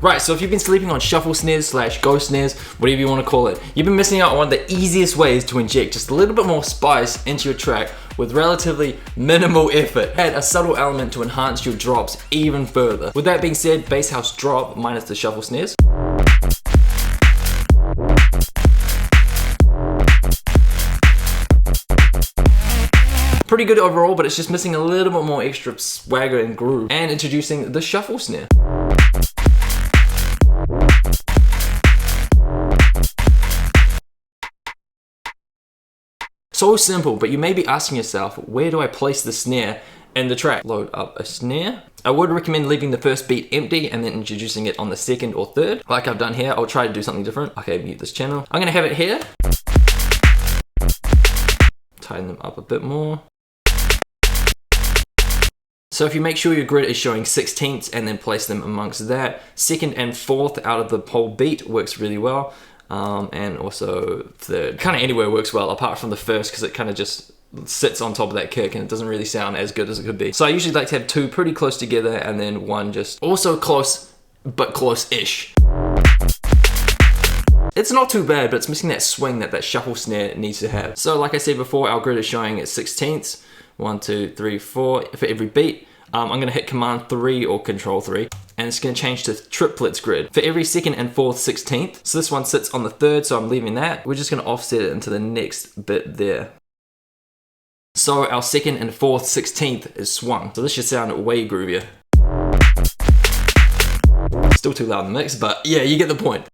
Right, so if you've been sleeping on shuffle snares / ghost snares, whatever you want to call it, you've been missing out on one of the easiest ways to inject just a little bit more spice into your track with relatively minimal effort. Add a subtle element to enhance your drops even further. With that being said, bass house drop minus the shuffle snares. Pretty good overall, but it's just missing a little bit more extra swagger and groove. And introducing the shuffle snare. So simple, but you may be asking yourself, where do I place the snare in the track? Load up a snare. I would recommend leaving the first beat empty and then introducing it on the second or third. Like I've done here, I'll try to do something different. Okay, mute this channel. I'm gonna have it here. Tighten them up a bit more. So if you make sure your grid is showing 16ths and then place them amongst that, second and fourth out of the whole beat works really well. And also third, kind of anywhere works well apart from the first, because it kind of just sits on top of that kick and it doesn't really sound as good as it could be. So I usually like to have two pretty close together and then one just also close, but close-ish. It's not too bad, but it's missing that swing that shuffle snare needs to have. So like I said before, our grid is showing at 16ths, 1, 2, 3, 4 for every beat. I'm gonna hit Command 3 or Control 3, and it's gonna change to triplets grid for every second and fourth 16th. So this one sits on the third, so I'm leaving that. We're just gonna offset it into the next bit there. So our second and fourth 16th is swung. So this should sound way groovier. Still too loud in the mix, but yeah, you get the point.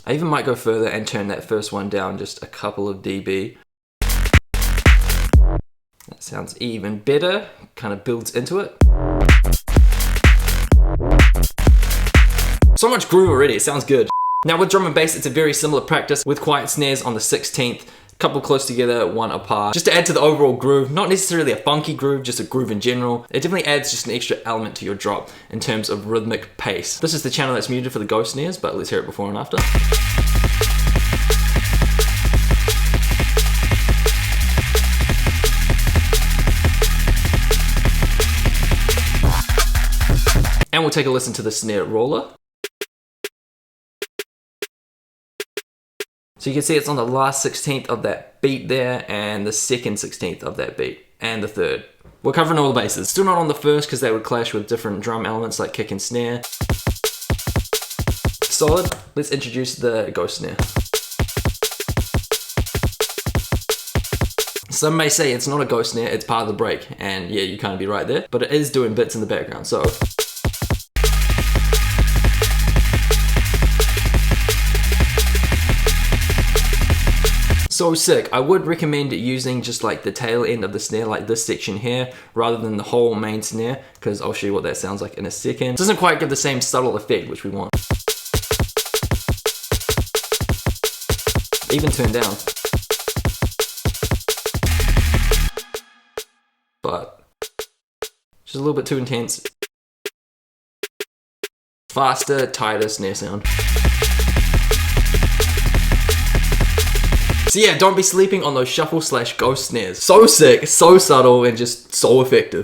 I even might go further and turn that first one down just a couple of dB. That sounds even better, kind of builds into it. So much groove already, it sounds good. Now with drum and bass, it's a very similar practice with quiet snares on the 16th, couple close together, one apart. Just to add to the overall groove, not necessarily a funky groove, just a groove in general. It definitely adds just an extra element to your drop in terms of rhythmic pace. This is the channel that's muted for the ghost snares, but let's hear it before and after. And we'll take a listen to the snare roller. So you can see it's on the last 16th of that beat there, and the second 16th of that beat, and the third. We're covering all the bases. Still not on the first because they would clash with different drum elements like kick and snare. Solid. Let's introduce the ghost snare. Some may say it's not a ghost snare, it's part of the break, and yeah, you can't be right there, but it is doing bits in the background, so. So sick. I would recommend using just like the tail end of the snare, like this section here, rather than the whole main snare, because I'll show you what that sounds like in a second. It doesn't quite give the same subtle effect which we want. Even turned down. But just a little bit too intense. Faster, tighter snare sound. So yeah, don't be sleeping on those shuffle / ghost snares. So sick, so subtle, and just so effective.